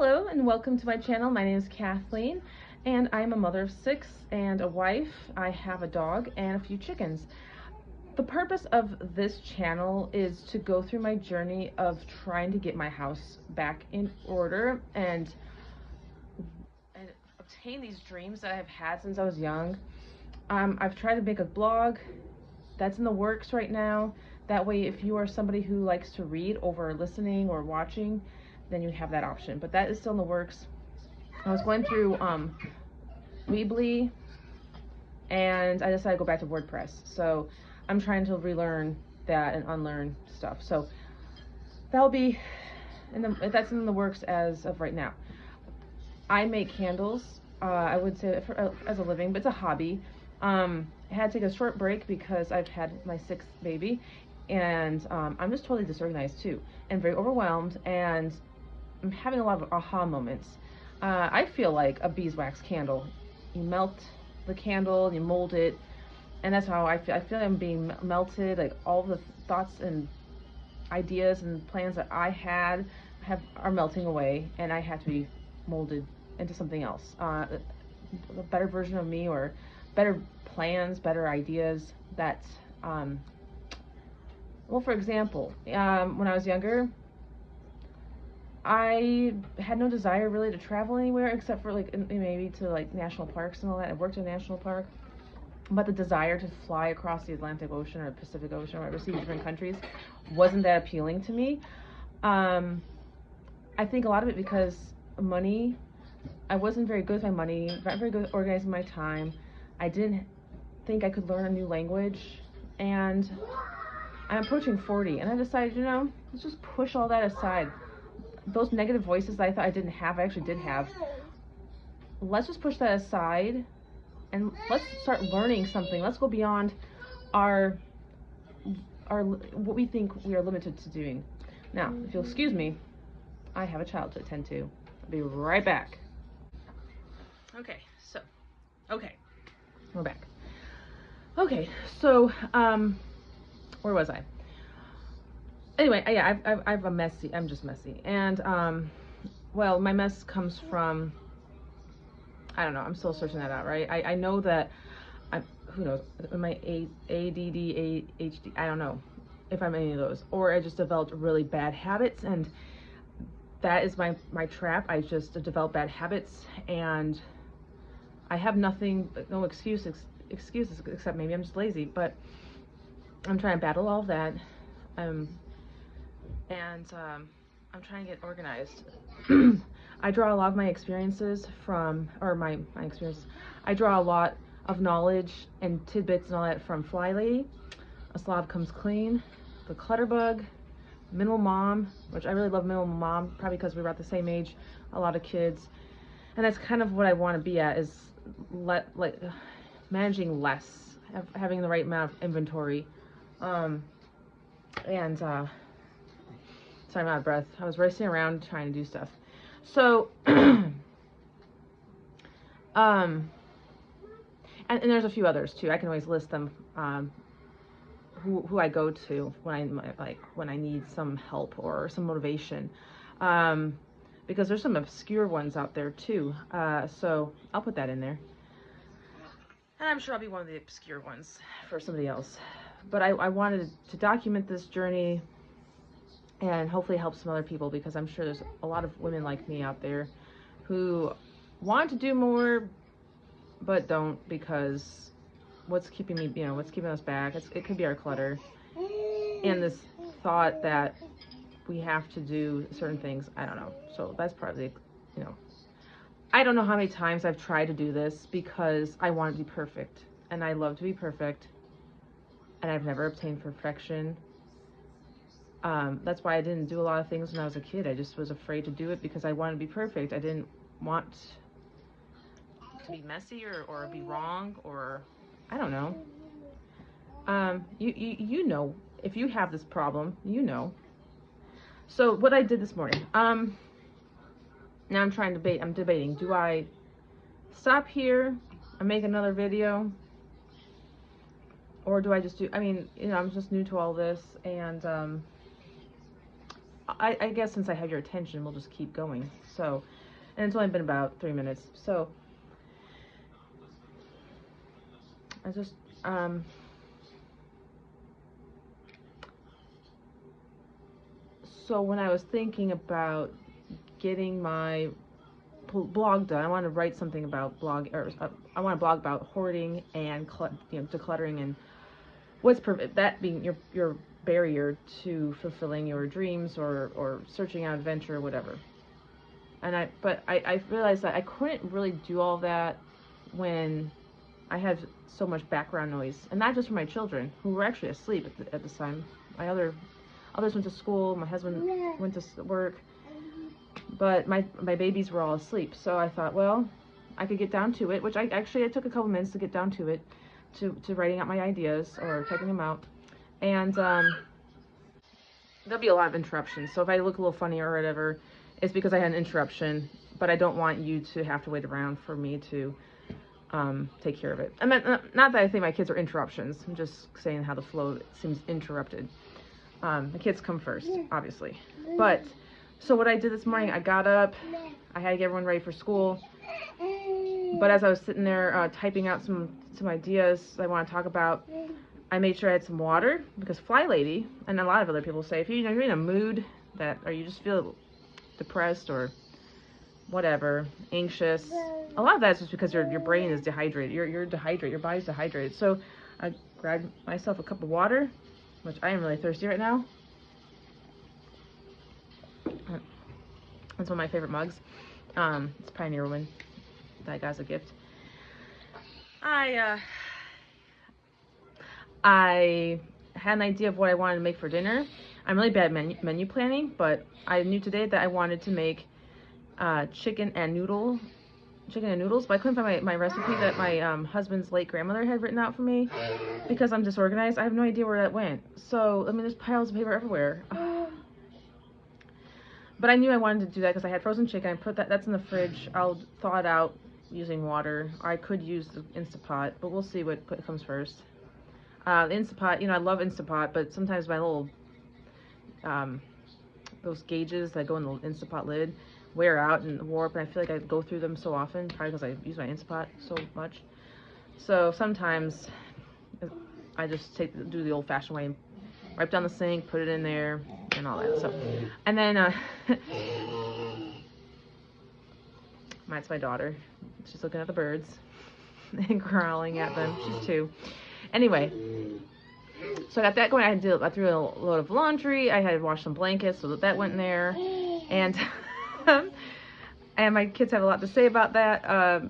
Hello and welcome to my channel. My name is Kathleen and I'm a mother of 6 and a wife. I have a dog and a few chickens. The purpose of this channel is to go through my journey of trying to get my house back in order and obtain these dreams that I've had since I was young. I've tried to make a blog that's in the works right now. That way, if you are somebody who likes to read over listening or watching, then you have that option. But that is still in the works. I was going through Weebly, and I decided to go back to WordPress. So I'm trying to relearn that and unlearn stuff. So that'll be that's in the works as of right now. I make candles. I would say as a living, but it's a hobby. I had to take a short break because I've had my 6th baby, and I'm just totally disorganized too, and very overwhelmed, and I'm having a lot of aha moments. I feel like a beeswax candle. You melt the candle and you mold it, and that's how I feel. I feel like I'm being melted. Like all the thoughts and ideas and plans that I had are melting away, and I have to be molded into something else. A better version of me, or better plans, better ideas that, well, for example, when I was younger, I had no desire really to travel anywhere except for like maybe to like national parks and all that. I worked in a national park, but the desire to fly across the Atlantic Ocean or the Pacific Ocean or whatever, see different countries, wasn't that appealing to me. I think a lot of it because money. I wasn't very good with my money, not very good at organizing my time. I didn't think I could learn a new language, and I'm approaching 40, and I decided, let's just push all that aside. Those negative voices that I thought I didn't have, I actually did have. Let's just push that aside, and let's start learning something. Let's go beyond our what we think we are limited to doing. Now, if you'll excuse me, I have a child to attend to. I'll be right back. Okay, we're back. Okay, so, where was I? Anyway, yeah, I'm just messy. And, well, my mess comes from, I don't know, I'm still searching that out, right? I know that, who knows, am I ADD, ADHD, I don't know if I'm any of those. Or I just developed really bad habits, and that is my trap. I just develop bad habits, and I have no excuses except maybe I'm just lazy, but I'm trying to battle all of that. I'm trying to get organized. I draw a lot of my experiences my experiences. I draw a lot of knowledge and tidbits and all that from Fly Lady, A Slob Comes Clean, The Clutter Bug, Minimal Mom, which I really love Minimal Mom, probably because we were at the same age, a lot of kids. And that's kind of what I want to be at, is managing less, having the right amount of inventory. Sorry, I'm out of breath. I was racing around trying to do stuff. So, and there's a few others too. I can always list them, who I go to when I need some help or some motivation. Because there's some obscure ones out there too. So I'll put that in there. And I'm sure I'll be one of the obscure ones for somebody else. But I wanted to document this journey and hopefully help some other people, because I'm sure there's a lot of women like me out there who want to do more but don't, because what's keeping us back? It could be our clutter and this thought that we have to do certain things. I don't know. So that's probably, I don't know how many times I've tried to do this because I want to be perfect, and I love to be perfect, and I've never obtained perfection. That's why I didn't do a lot of things when I was a kid. I just was afraid to do it because I wanted to be perfect. I didn't want to be messy or be wrong, or I don't know. You know, if you have this problem, So what I did this morning, now I'm debating, do I stop here and make another video, or do I just I'm just new to all this, and I guess since I have your attention, we'll just keep going. So, and it's only been about 3 minutes. So, I just, so when I was thinking about getting my blog done, I want to write something about I want to blog about hoarding and decluttering, and what's that being your barrier to fulfilling your dreams or searching out adventure or whatever. And I realized that I couldn't really do all that when I had so much background noise, and not just from my children who were actually asleep at this time. My others went to school. My husband went to work, but my babies were all asleep. So I thought, well, I could get down to it, which I took a couple minutes to get down to it, to writing out my ideas or typing them out, and there'll be a lot of interruptions. So if I look a little funny or whatever, it's because I had an interruption. But I don't want you to have to wait around for me to take care of it. I mean, not that I think my kids are interruptions. I'm just saying how the flow seems interrupted. The kids come first, obviously. But so what I did this morning, I got up, I had to get everyone ready for school. But as I was sitting there typing out some ideas I want to talk about, I made sure I had some water, because Fly Lady, and a lot of other people say, if you're in a mood or you just feel depressed or whatever, anxious, a lot of that is just because your brain is dehydrated. You're dehydrated. Your body's dehydrated. So I grabbed myself a cup of water, which I am really thirsty right now. It's one of my favorite mugs. It's Pioneer Woman that I got as a gift. I had an idea of what I wanted to make for dinner. I'm really bad at menu planning, but I knew today that I wanted to make chicken and noodles, but I couldn't find my recipe that my husband's late grandmother had written out for me, because I'm disorganized. I have no idea where that went. So, I mean, there's piles of paper everywhere. But I knew I wanted to do that because I had frozen chicken. I put that's in the fridge. I'll thaw it out using water. Or I could use the Instapot, but we'll see what comes first. The Instapot, I love Instapot, but sometimes my little, those gauges that go in the Instapot lid wear out and warp, and I feel like I go through them so often, probably because I use my Instapot so much. So sometimes I just do the old-fashioned way, wipe down the sink, put it in there, and all that. So, and then that's my daughter. She's looking at the birds and growling at them. She's 2. Anyway, so I got that going. I threw a load of laundry. I had to wash some blankets, so that went in there, and and my kids have a lot to say about that.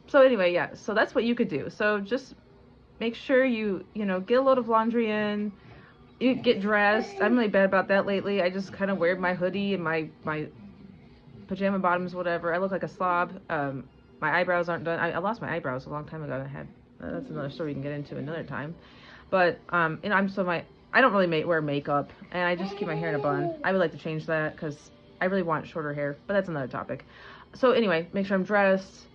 So anyway, yeah. So that's what you could do. So just make sure you get a load of laundry in. You get dressed. I'm really bad about that lately. I just kind of wear my hoodie and my pajama bottoms, whatever. I look like a slob. My eyebrows aren't done. I lost my eyebrows a long time ago. That's another story we can get into another time. But I don't really wear makeup, and I just keep my hair in a bun. I would like to change that because I really want shorter hair, but that's another topic. So anyway, make sure I'm dressed.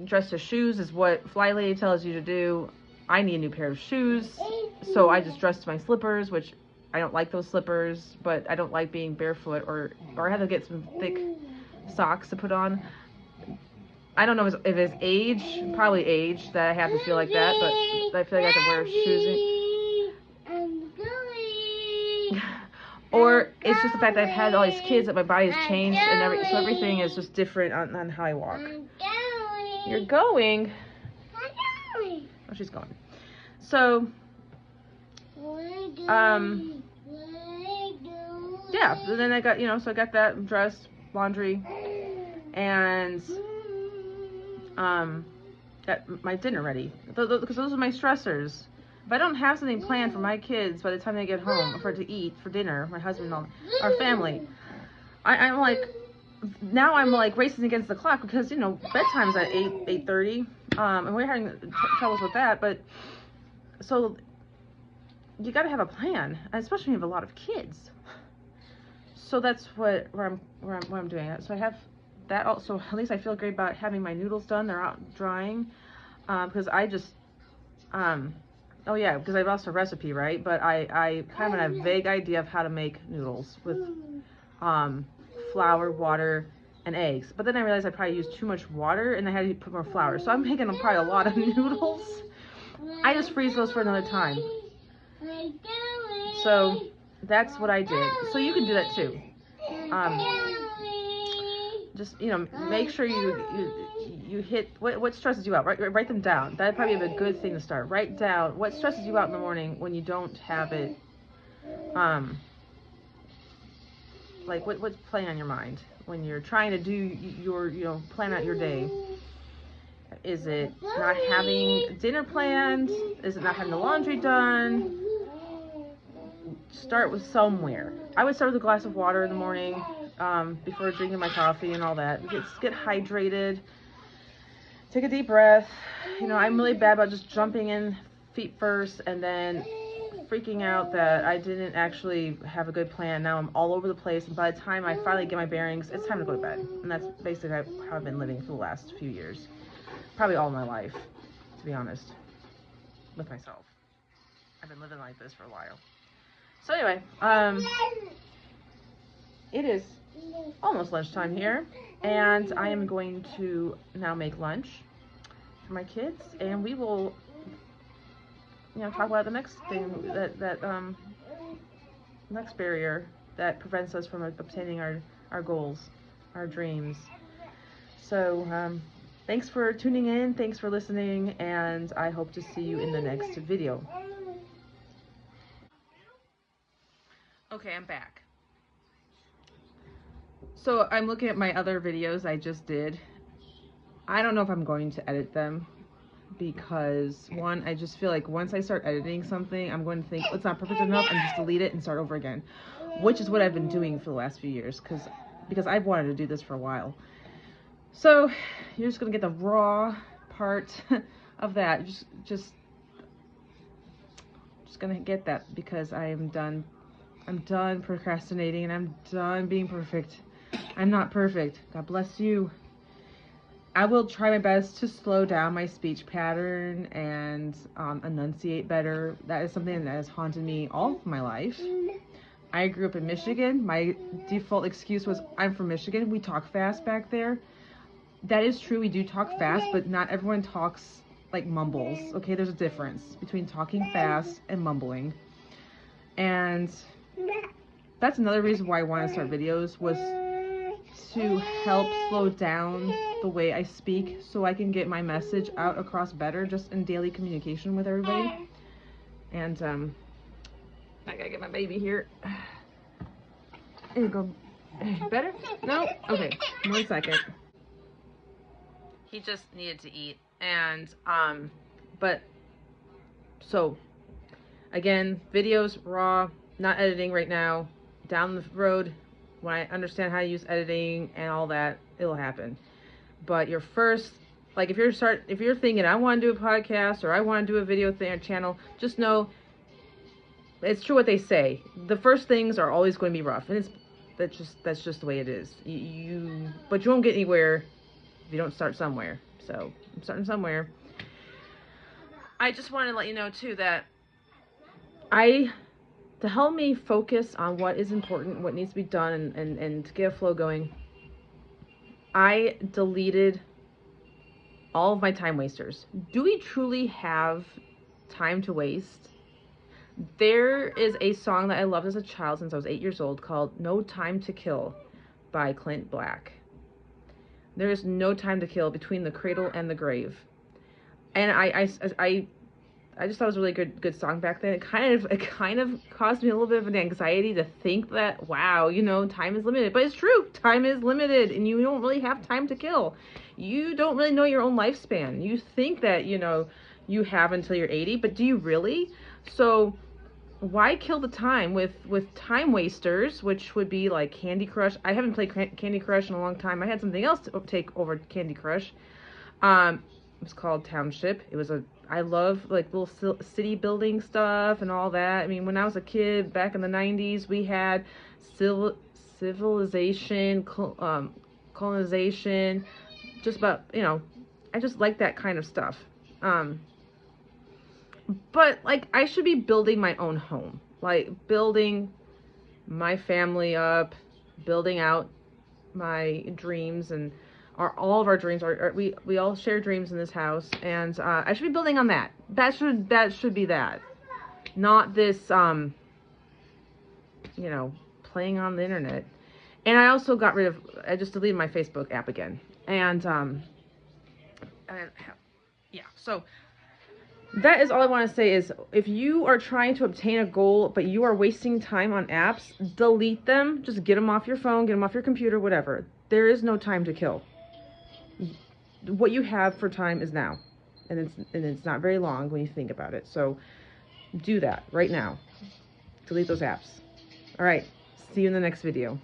Dress to shoes is what Fly Lady tells you to do. I need a new pair of shoes, so I just dress to my slippers, which I don't like those slippers, but I don't like being barefoot, or I have to get some thick socks to put on. I don't know if it's age, probably age, that I have to feel like that, but I feel like I have to wear shoes. Or it's just the fact that I've had all these kids that my body's changed, and so everything is just different on how I walk. You're going? Oh, she's going. So, yeah, then I got, so I got that, dressed, laundry, and got my dinner ready, because those are my stressors. If I don't have something planned for my kids by the time they get home to eat for dinner, my husband and our family, I'm like racing against the clock, because bedtime's at 8:30, and we're having troubles with that. But so you got to have a plan, especially when you have a lot of kids. So that's where I'm doing it. So I have that also. At least I feel great about having my noodles done. They're out drying, because I just Oh yeah, because I lost a recipe, right? But I kind of had a vague idea of how to make noodles with um, flour, water, and eggs. But then I realized I probably used too much water and I had to put more flour. So I'm making probably a lot of noodles. I just freeze those for another time. So that's what I did. So you can do that too. Just, you know, make sure you hit what stresses you out. Write them down. That'd probably be a good thing to start. Write down what stresses you out in the morning when you don't have it. Like what's playing on your mind when you're trying to do your, you know, plan out your day. Is it not having dinner planned? Is it not having the laundry done? Start with somewhere. I would start with a glass of water in the morning before drinking my coffee and all that. Get hydrated. Take a deep breath. You know, I'm really bad about just jumping in feet first and then freaking out that I didn't actually have a good plan. Now I'm all over the place, and by the time I finally get my bearings, it's time to go to bed. And that's basically how I've been living for the last few years. Probably all my life, to be honest, with myself. I've been living like this for a while. So anyway, it is almost lunchtime here, and I am going to now make lunch for my kids, and we will, you know, talk about the next thing that next barrier that prevents us from obtaining our goals, our dreams. So thanks for tuning in, thanks for listening, and I hope to see you in the next video. Okay, I'm back. So I'm looking at my other videos I just did. I don't know if I'm going to edit them because, one, I just feel like once I start editing something, I'm going to think it's not perfect enough and just delete it and start over again, which is what I've been doing for the last few years because I've wanted to do this for a while. So you're just gonna get the raw part of that. Just gonna get that because I am done. I'm done procrastinating and I'm done being perfect. I'm not perfect. God bless you. I will try my best to slow down my speech pattern and enunciate better. That is something that has haunted me all of my life. I grew up in Michigan. My default excuse was I'm from Michigan. We talk fast back there. That is true. We do talk fast, but not everyone talks like mumbles. Okay, there's a difference between talking fast and mumbling. And that's another reason why I want to start videos, was to help slow down the way I speak so I can get my message out across better just in daily communication with everybody. And I gotta get my baby here. There you go. Better? No? Okay, 1 second. He just needed to eat. And but so again, videos raw, not editing right now. Down the road, when I understand how to use editing and all that, it'll happen. But your first, like if you're thinking I want to do a podcast or I want to do a video thing or channel, just know it's true what they say. The first things are always going to be rough, and that's just the way it is. But you won't get anywhere if you don't start somewhere. So I'm starting somewhere. I just wanted to let you know too that to help me focus on what is important, what needs to be done, and to get a flow going, I deleted all of my time wasters. Do we truly have time to waste? There is a song that I loved as a child since I was 8 years old called No Time to Kill by Clint Black. There is no time to kill between the cradle and the grave. And I just thought it was a really good song back then. It kind of caused me a little bit of an anxiety to think that, wow, you know, time is limited. But it's true, time is limited, and you don't really have time to kill. You don't really know your own lifespan. You think that, you know, you have until you're 80, but do you really? So why kill the time with time wasters, which would be like Candy Crush? I haven't played Candy Crush in a long time. I had something else to take over Candy Crush. It was called Township. I love like little city building stuff and all that. I mean, when I was a kid back in the 90s, we had civilization, colonization, just about, you know, I just like that kind of stuff. But like, I should be building my own home, like building my family up, building out my dreams, and all of our dreams are we all share dreams in this house, and I should be building on that. That should be that, not this you know, playing on the internet. And I also got rid of, I just deleted my Facebook app again. And yeah, so that is all I want to say is, if you are trying to obtain a goal, but you are wasting time on apps, delete them. Just get them off your phone, get them off your computer, whatever. There is no time to kill. What you have for time is now. And it's not very long when you think about it. So do that right now. Delete those apps. All right. See you in the next video.